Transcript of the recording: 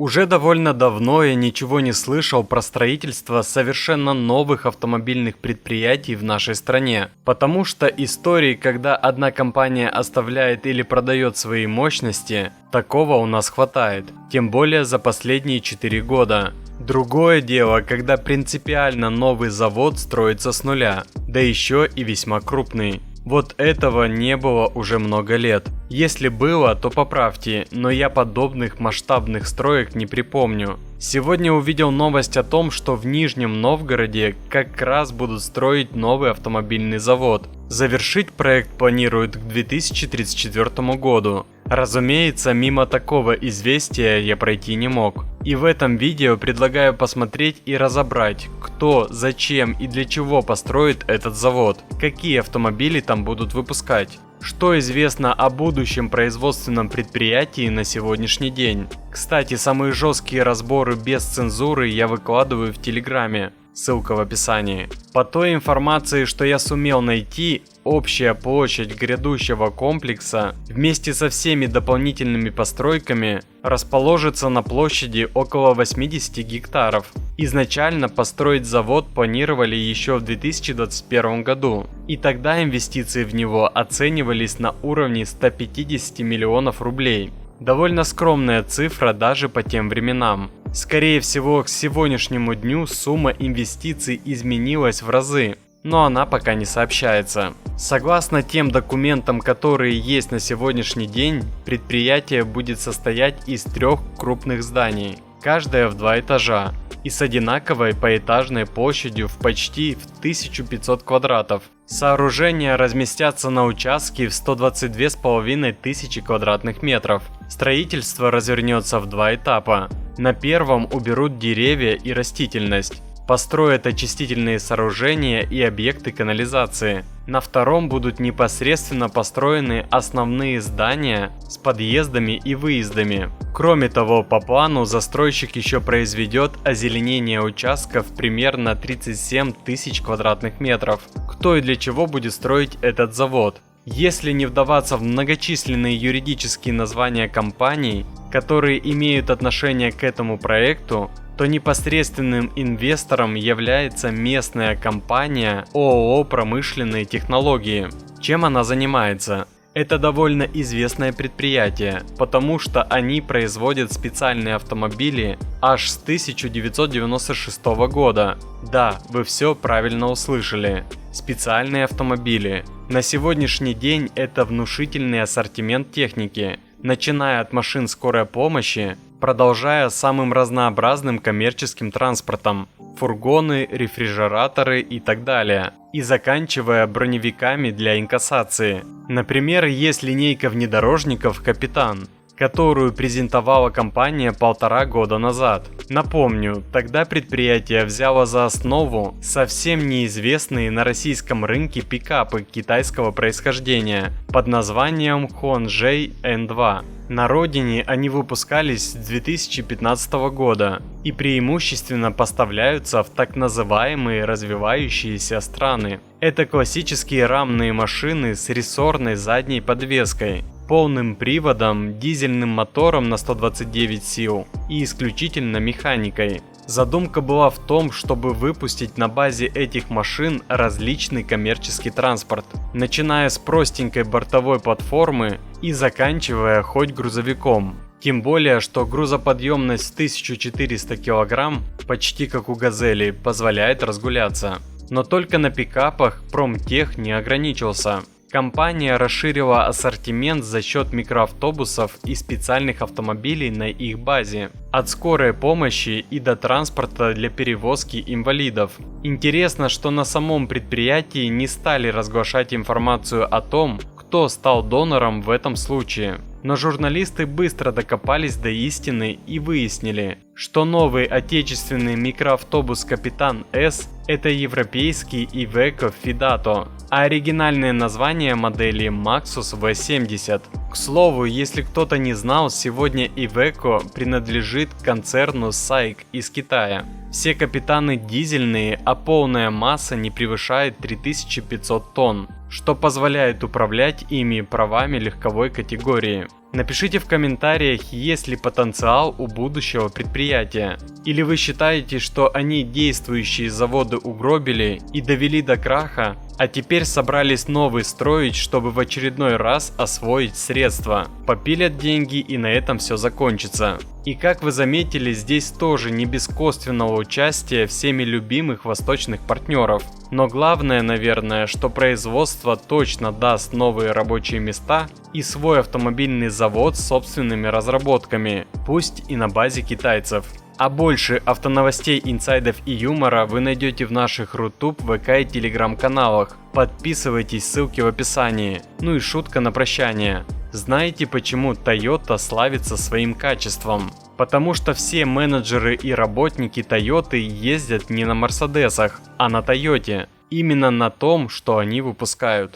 Уже довольно давно я ничего не слышал про строительство совершенно новых автомобильных предприятий в нашей стране, потому что истории, когда одна компания оставляет или продает свои мощности, такого у нас хватает, тем более за последние 4 года. Другое дело, когда принципиально новый завод строится с нуля, да еще и весьма крупный. Вот этого не было уже много лет. Если было, то поправьте, но я подобных масштабных строек не припомню. Сегодня увидел новость о том, что в Нижнем Новгороде как раз будут строить новый автомобильный завод. Завершить проект планируют к 2034 году. Разумеется, мимо такого известия я пройти не мог. И в этом видео предлагаю посмотреть и разобрать, кто, зачем и для чего построит этот завод, какие автомобили там будут выпускать, что известно о будущем производственном предприятии на сегодняшний день. Кстати, самые жесткие разборы без цензуры я выкладываю в Телеграме. Ссылка в описании. По той информации, что я сумел найти, общая площадь грядущего комплекса вместе со всеми дополнительными постройками расположится на площади около 80 гектаров. Изначально построить завод планировали еще в 2021 году, и тогда инвестиции в него оценивались на уровне 150 миллионов рублей. Довольно скромная цифра даже по тем временам. Скорее всего, к сегодняшнему дню сумма инвестиций изменилась в разы, но она пока не сообщается. Согласно тем документам, которые есть на сегодняшний день, предприятие будет состоять из 3 крупных зданий, каждое в 2 этажа, и с одинаковой поэтажной площадью в почти 1500 квадратов. Сооружения разместятся на участке в 122 500 квадратных метров. Строительство развернется в 2 этапа. На первом уберут деревья и растительность, построят очистительные сооружения и объекты канализации. На втором будут непосредственно построены основные здания с подъездами и выездами. Кроме того, по плану застройщик еще произведет озеленение участков примерно 37 тысяч квадратных метров. Кто и для чего будет строить этот завод? Если не вдаваться в многочисленные юридические названия компаний, которые имеют отношение к этому проекту, то непосредственным инвестором является местная компания ООО «Промышленные технологии». Чем она занимается? Это довольно известное предприятие, потому что они производят специальные автомобили аж с 1996 года. Да, вы все правильно услышали. Специальные автомобили. На сегодняшний день это внушительный ассортимент техники, начиная от машин скорой помощи, продолжая самым разнообразным коммерческим транспортом, фургоны, рефрижераторы и так далее, и заканчивая броневиками для инкассации. Например, есть линейка внедорожников «Капитан», которую презентовала компания 1,5 года назад. Напомню, тогда предприятие взяло за основу совсем неизвестные на российском рынке пикапы китайского происхождения под названием Хуанчжэй N2. На родине они выпускались с 2015 года и преимущественно поставляются в так называемые развивающиеся страны. Это классические рамные машины с рессорной задней подвеской, полным приводом, дизельным мотором на 129 сил и исключительно механикой. Задумка была в том, чтобы выпустить на базе этих машин различный коммерческий транспорт, начиная с простенькой бортовой платформы и заканчивая хоть грузовиком. Тем более, что грузоподъемность 1400 кг, почти как у «Газели», позволяет разгуляться. Но только на пикапах Промтех не ограничился. Компания расширила ассортимент за счет микроавтобусов и специальных автомобилей на их базе, от скорой помощи и до транспорта для перевозки инвалидов. Интересно, что на самом предприятии не стали разглашать информацию о том, кто стал донором в этом случае. Но журналисты быстро докопались до истины и выяснили, что новый отечественный микроавтобус «Капитан С» – это европейский Iveco Fidato, а оригинальное название модели Maxus V70. К слову, если кто-то не знал, сегодня Iveco принадлежит концерну SAIC из Китая. Все «Капитаны» дизельные, а полная масса не превышает 3500 тонн, что позволяет управлять ими правами легковой категории. Напишите в комментариях, есть ли потенциал у будущего предприятия. Или вы считаете, что они действующие заводы угробили и довели до краха, а теперь собрались новый строить, чтобы в очередной раз освоить средства. Попилят деньги и на этом все закончится. И как вы заметили, здесь тоже не без косвенного участия всеми любимых восточных партнеров. Но главное, наверное, что производство точно даст новые рабочие места и свой автомобильный завод с собственными разработками, пусть и на базе китайцев. А больше автоновостей, инсайдов и юмора вы найдете в наших Рутуб, ВК и Телеграм-каналах. Подписывайтесь, ссылки в описании. Ну и шутка на прощание. Знаете, почему Toyota славится своим качеством? Потому что все менеджеры и работники Toyota ездят не на Мерседесах, а на Toyota. Именно на том, что они выпускают.